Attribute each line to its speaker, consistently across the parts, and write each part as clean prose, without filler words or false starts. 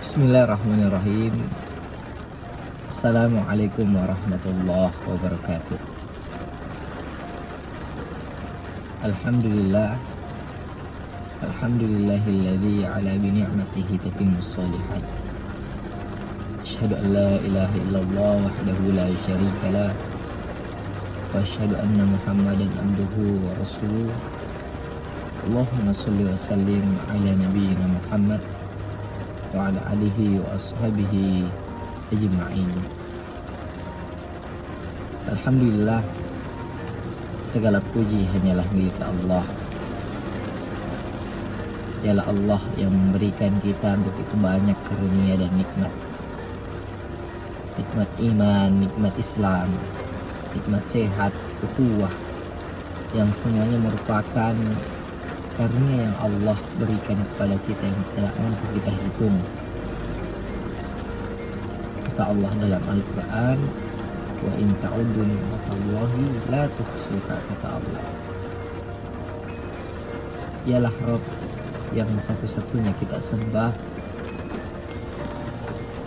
Speaker 1: Bismillahirrahmanirrahim. Assalamualaikum warahmatullahi wabarakatuh. Alhamdulillah. Alhamdulillahilladzi ala bi ni'matihi tatimmus shalihat. Asyhadu an la ilaha illallah wahdahu la syarika lah. Wa asyhadu anna Muhammadan abduhu wa rasuluh. Allahumma shalli wa sallim ala nabiyyina Muhammad wa ala alihi wa ashabihi ajma'in. Alhamdulillah, segala puji hanyalah milik Allah. Ialah Allah yang memberikan kita begitu banyak karunia dan nikmat. Nikmat iman, nikmat Islam, nikmat sehat, ukhuwah, yang semuanya merupakan karunia yang Allah berikan kepada kita yang tidak mampu kita hitung. Kata Allah dalam Al-Quran, wa in ta'uddu ni'matallahi la tuhsuha, kata Allah. Ialah Rabb yang satu-satunya kita sembah.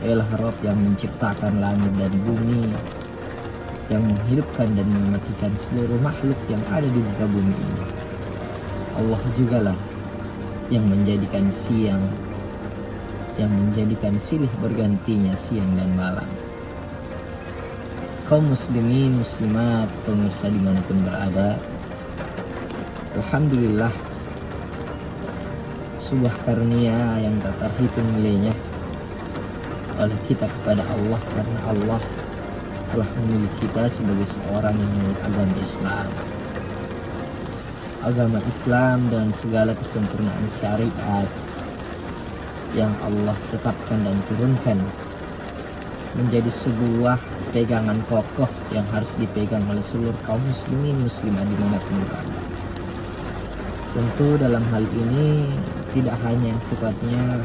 Speaker 1: Ialah Rabb yang menciptakan langit dan bumi, yang menghidupkan dan mematikan seluruh makhluk yang ada di muka bumi ini. Allah jugalah yang menjadikan siang, yang menjadikan silih bergantinya siang dan malam. Kaum muslimin, muslimat, pemirsa dimanapun berada, alhamdulillah, sebuah karunia yang tak terhitung nilainya oleh kita kepada Allah, karena Allah telah memilih kita sebagai seorang yang menurut agama Islam. Agama Islam dengan segala kesempurnaan syariat yang Allah tetapkan dan turunkan menjadi sebuah pegangan kokoh yang harus dipegang oleh seluruh kaum muslimin muslimah dimanapun berada. Tentu dalam hal ini tidak hanya yang sifatnya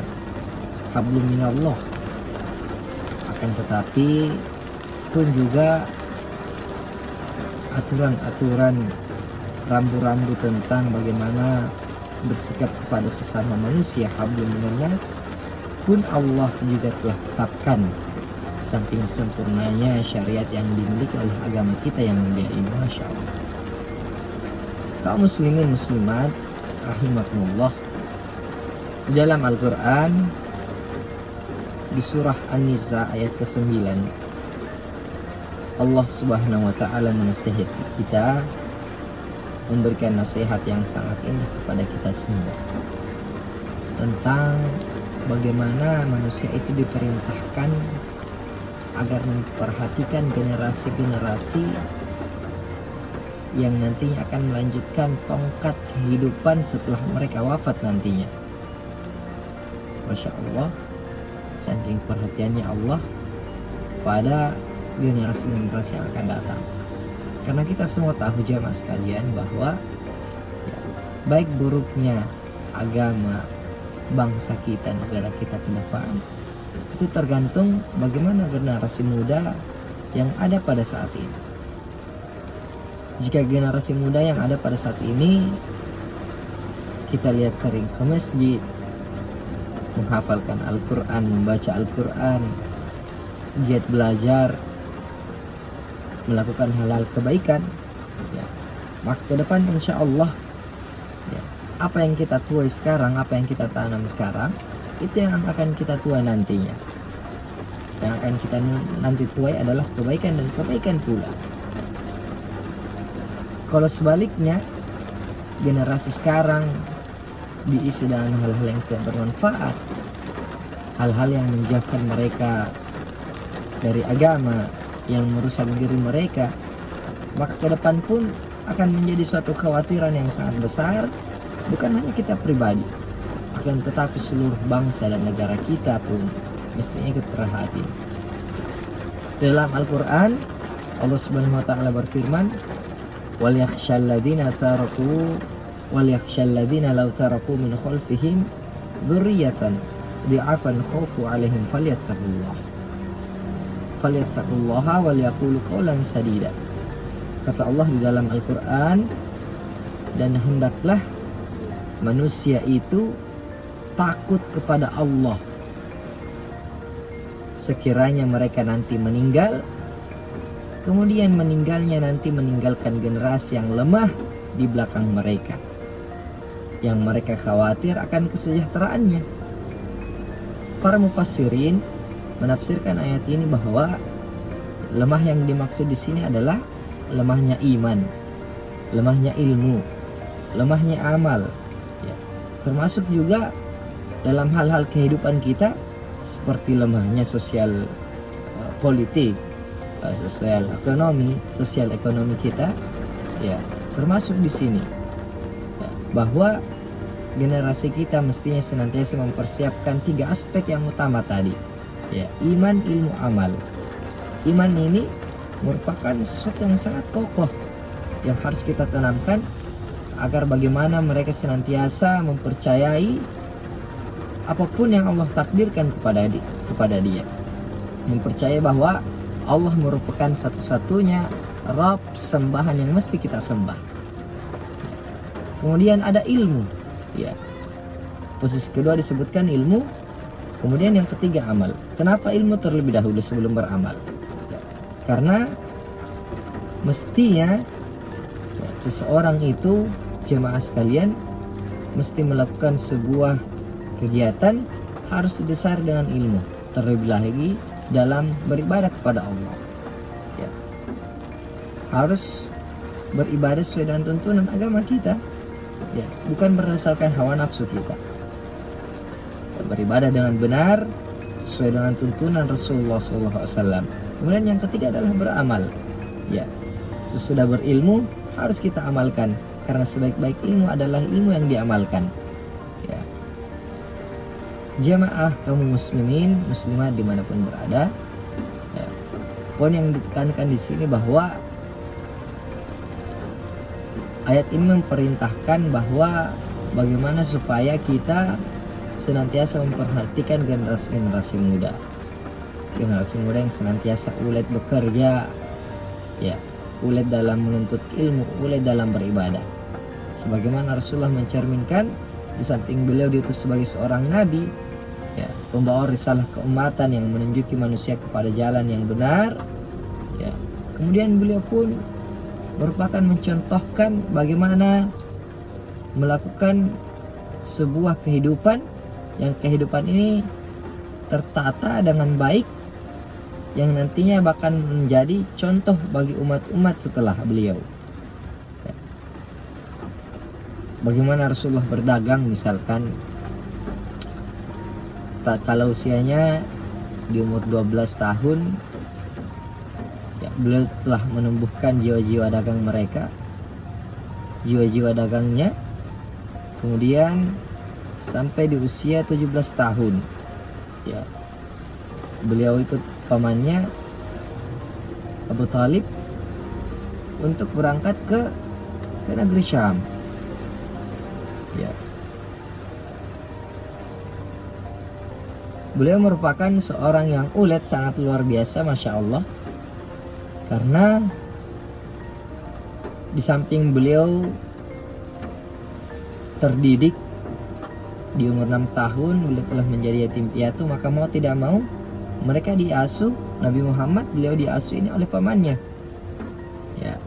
Speaker 1: hablum minallah, akan tetapi pun juga aturan-aturan, rambu-rambu tentang bagaimana bersikap kepada sesama manusia, hablum minannas, pun Allah juga telah tetapkan. Saking sempurnanya syariat yang dimiliki oleh agama kita yang mulia ini, Masya Allah. Kaum muslimin muslimat rahimakumullah, di dalam Al-Quran di surah An-Nisa ayat ke-9, Allah subhanahu wa ta'ala menasihati kita, memberikan nasihat yang sangat indah kepada kita semua tentang bagaimana manusia itu diperintahkan agar memperhatikan generasi-generasi yang nantinya akan melanjutkan tongkat kehidupan setelah mereka wafat nantinya. Masya Allah, saking perhatiannya Allah kepada generasi-generasi yang akan datang. Karena kita semua tahu jamaah sekalian bahwa baik buruknya agama bangsa kita, negara kita ke depan, itu tergantung bagaimana generasi muda yang ada pada saat ini. Jika generasi muda yang ada pada saat ini kita lihat sering ke masjid, menghafalkan Al-Quran, membaca Al-Quran, giat belajar, melakukan hal-hal kebaikan, ya, maka ke depan insya Allah, ya, apa yang kita tuai sekarang, apa yang kita tanam sekarang, itu yang akan kita tuai nantinya. Yang akan kita nanti tuai adalah kebaikan dan kebaikan pula. Kalau sebaliknya, generasi sekarang diisi dengan hal-hal yang tidak bermanfaat, hal-hal yang menjauhkan mereka dari agama, yang merusak diri mereka, maka ke depan pun akan menjadi suatu kekhawatiran yang sangat besar, bukan hanya kita pribadi, akan tetapi seluruh bangsa dan negara kita pun mestinya ikut perhatian. Dalam Al-Quran Allah Subhanahu wa ta'ala berfirman, wal yakhshal ladzina law taraku min khalfihim dzurriyyatan dhi'afan khaufu 'alaihim falyattaqullaha wal yaqulu qawlan sadida. Kata Allah di dalam Al-Quran, dan hendaklah manusia itu takut kepada Allah sekiranya mereka nanti meninggal, kemudian meninggalnya nanti meninggalkan generasi yang lemah di belakang mereka, yang mereka khawatir akan kesejahteraannya. Para mufassirin menafsirkan ayat ini bahwa lemah yang dimaksud di sini adalah lemahnya iman, lemahnya ilmu, lemahnya amal, ya. Termasuk juga dalam hal-hal kehidupan kita seperti lemahnya sosial politik, sosial ekonomi kita, ya, termasuk di sini, ya, bahwa generasi kita mestinya senantiasa mempersiapkan 3 aspek yang utama tadi, ya, iman, ilmu, amal. Iman ini merupakan sesuatu yang sangat kokoh yang harus kita tanamkan agar bagaimana mereka senantiasa mempercayai apapun yang Allah takdirkan kepada dia, mempercayai bahwa Allah merupakan satu-satunya Rabb sembahan yang mesti kita sembah. Kemudian ada ilmu, ya. Posisi kedua disebutkan ilmu, kemudian yang ketiga amal. Kenapa ilmu terlebih dahulu sebelum beramal? Ya, karena mestinya, ya, seseorang itu, jemaah sekalian, mesti melakukan sebuah kegiatan harus didasari dengan ilmu, terlebih lagi dalam beribadah kepada Allah, ya. Harus beribadah sesuai dengan tuntunan agama kita, ya, bukan berdasarkan hawa nafsu kita, ya, beribadah dengan benar sesuai dengan tuntunan Rasulullah SAW. Kemudian yang ketiga adalah beramal, ya. Sesudah berilmu harus kita amalkan, karena sebaik-baik ilmu adalah ilmu yang diamalkan, ya. Jamaah kaum muslimin muslimat dimanapun berada, ya, poin yang ditekankan di sini bahwa ayat ini memperintahkan bahwa bagaimana supaya kita senantiasa memperhatikan generasi muda yang senantiasa ulet bekerja, ya, ulet dalam menuntut ilmu, ulet dalam beribadah. Sebagaimana Rasulullah mencerminkan, di samping beliau diutus sebagai seorang nabi, ya, pembawa risalah keumatan yang menunjuki manusia kepada jalan yang benar, ya. Kemudian beliau pun merupakan mencontohkan bagaimana melakukan sebuah kehidupan yang kehidupan ini tertata dengan baik, yang nantinya bahkan menjadi contoh bagi umat-umat setelah beliau, ya. Bagaimana Rasulullah berdagang misalkan, kalau usianya di umur 12 tahun, ya, beliau telah menumbuhkan jiwa-jiwa dagang mereka, jiwa-jiwa dagangnya. Kemudian sampai di usia 17 tahun, ya, beliau ikut pamannya Abu Talib untuk berangkat ke negeri Syam, ya. Beliau merupakan seorang yang ulet sangat luar biasa, Masya Allah. Karena di samping beliau terdidik di umur 6 tahun, beliau telah menjadi yatim piatu, maka mau tidak mau mereka diasuh, Nabi Muhammad beliau diasuh ini oleh pamannya, ya.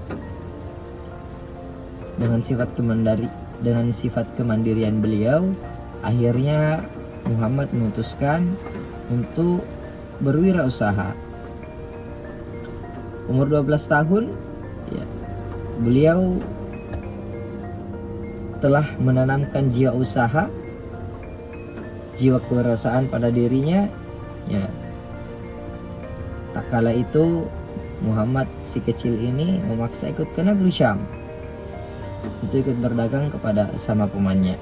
Speaker 1: Dengan sifat kemandirian beliau, akhirnya Muhammad memutuskan untuk berwirausaha. Umur 12 tahun, ya, beliau telah menanamkan jiwa usaha, jiwa kewirausahaan pada dirinya, ya. Tak kala itu Muhammad si kecil ini memaksa ikut ke negeri Syam untuk ikut berdagang sama pamannya.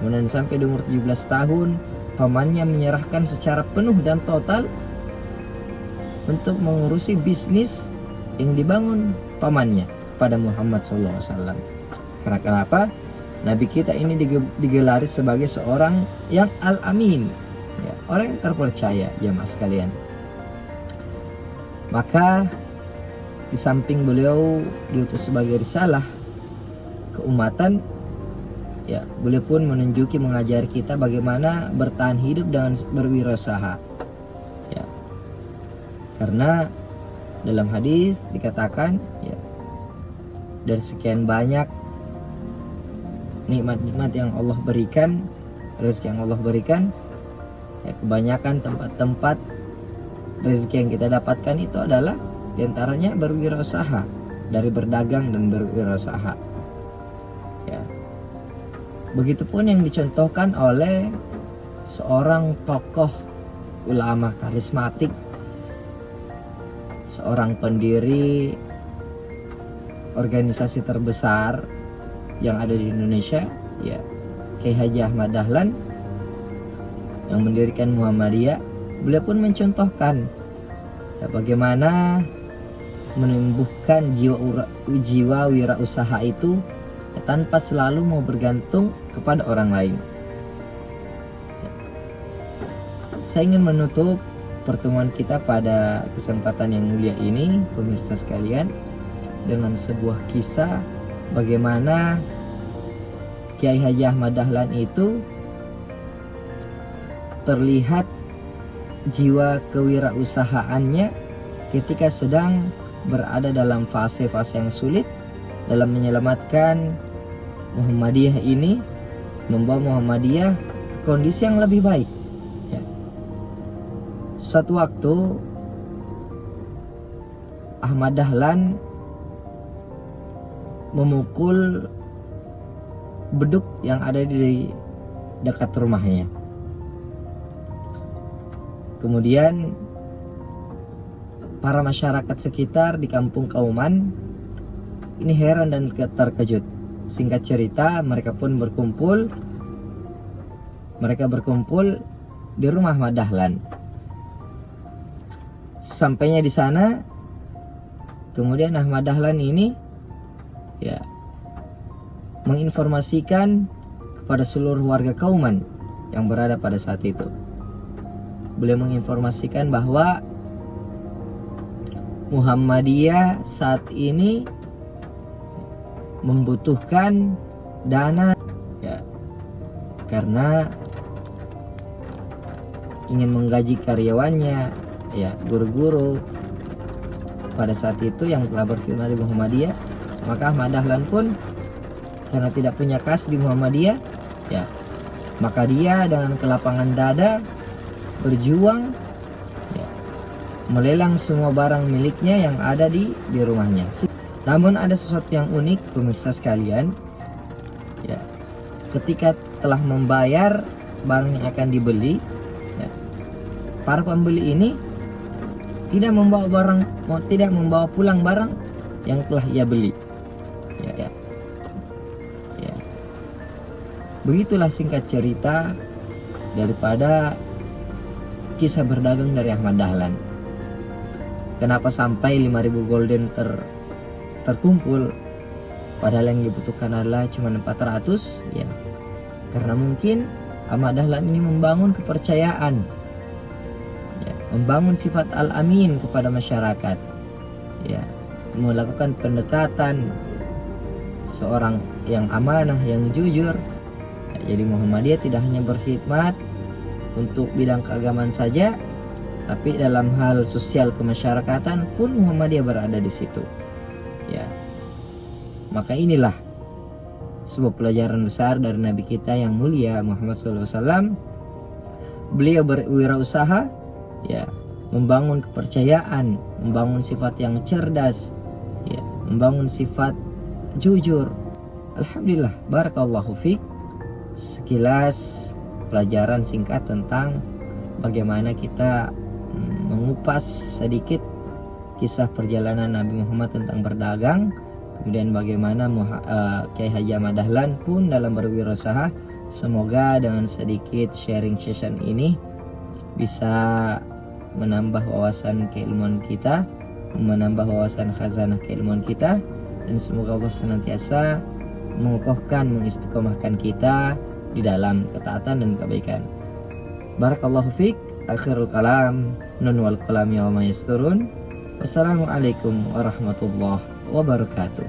Speaker 1: Kemudian sampai di umur 17 tahun, pamannya menyerahkan secara penuh dan total untuk mengurusi bisnis yang dibangun pamannya kepada Muhammad SAW. Karena kenapa? Nabi kita ini digelari sebagai seorang yang al-amin, ya, orang yang terpercaya, jemaah sekalian. Maka di samping beliau diutus sebagai risalah keumatan, ya, beliau pun mengajar kita bagaimana bertahan hidup dengan berwirausaha, ya. Karena dalam hadis dikatakan ya, dari sekian banyak nikmat-nikmat yang Allah berikan, rezeki yang Allah berikan, ya kebanyakan tempat-tempat rezeki yang kita dapatkan itu adalah diantaranya berwirausaha, dari berdagang dan berwirausaha. Ya, begitupun yang dicontohkan oleh seorang tokoh ulama karismatik, seorang pendiri organisasi terbesar yang ada di Indonesia, ya Kiai Haji Ahmad Dahlan yang mendirikan Muhammadiyah. Beliau pun mencontohkan ya, bagaimana menumbuhkan jiwa wirausaha itu ya, tanpa selalu mau bergantung kepada orang lain. Ya. Saya ingin menutup pertemuan kita pada kesempatan yang mulia ini, pemirsa sekalian, dengan sebuah kisah bagaimana Kiai Haji Ahmad Dahlan itu terlihat jiwa kewirausahaannya ketika sedang berada dalam fase-fase yang sulit dalam menyelamatkan Muhammadiyah ini, membawa Muhammadiyah ke kondisi yang lebih baik. Ya. Suatu waktu Ahmad Dahlan memukul beduk yang ada di dekat rumahnya. Kemudian para masyarakat sekitar di kampung Kauman ini heran dan terkejut. Singkat cerita, mereka pun berkumpul. Mereka berkumpul di rumah Ahmad Dahlan. Sampainya di sana, kemudian Ahmad Dahlan ini ya menginformasikan kepada seluruh warga Kauman yang berada pada saat itu. Beliau menginformasikan bahwa Muhammadiyah saat ini membutuhkan dana ya, karena ingin menggaji karyawannya, ya guru-guru pada saat itu yang telah berkhidmat di Muhammadiyah. Maka Ahmad Dahlan pun karena tidak punya kas di Muhammadiyah, ya maka dia dengan kelapangan dada berjuang ya, melelang semua barang miliknya yang ada di rumahnya. Namun ada sesuatu yang unik, pemirsa sekalian, ya ketika telah membayar barang yang akan dibeli, ya, para pembeli ini tidak membawa pulang barang yang telah ia beli. Ya. Begitulah singkat cerita daripada kisah berdagang dari Ahmad Dahlan. Kenapa sampai 5.000 golden terkumpul padahal yang dibutuhkan adalah cuma 400? Ya, karena mungkin Ahmad Dahlan ini membangun kepercayaan, ya, membangun sifat al-amin kepada masyarakat, ya, melakukan pendekatan seorang yang amanah, yang jujur. Ya, jadi Muhammadiyah tidak hanya berkhidmat untuk bidang keagamaan saja, tapi dalam hal sosial kemasyarakatan pun Muhammadiyah berada di situ. Ya, maka inilah sebuah pelajaran besar dari Nabi kita yang mulia Muhammad SAW. Beliau berwirausaha, ya, membangun kepercayaan, membangun sifat yang cerdas, ya, membangun sifat jujur. Alhamdulillah, barakallahu fiik. Sekilas pelajaran singkat tentang bagaimana kita mengupas sedikit kisah perjalanan Nabi Muhammad tentang berdagang, kemudian bagaimana Kiai Haji Ahmad Dahlan pun dalam berwirausaha. Semoga dengan sedikit sharing session ini bisa menambah wawasan keilmuan kita, menambah wawasan khazanah keilmuan kita, dan semoga Allah senantiasa mengokohkan, mengistiqomahkan kita di dalam ketaatan dan kebaikan. Barakallahu fiik. Akhirul kalam, nun wal qalam ya ma yasturun. Wassalamualaikum warahmatullahi wabarakatuh.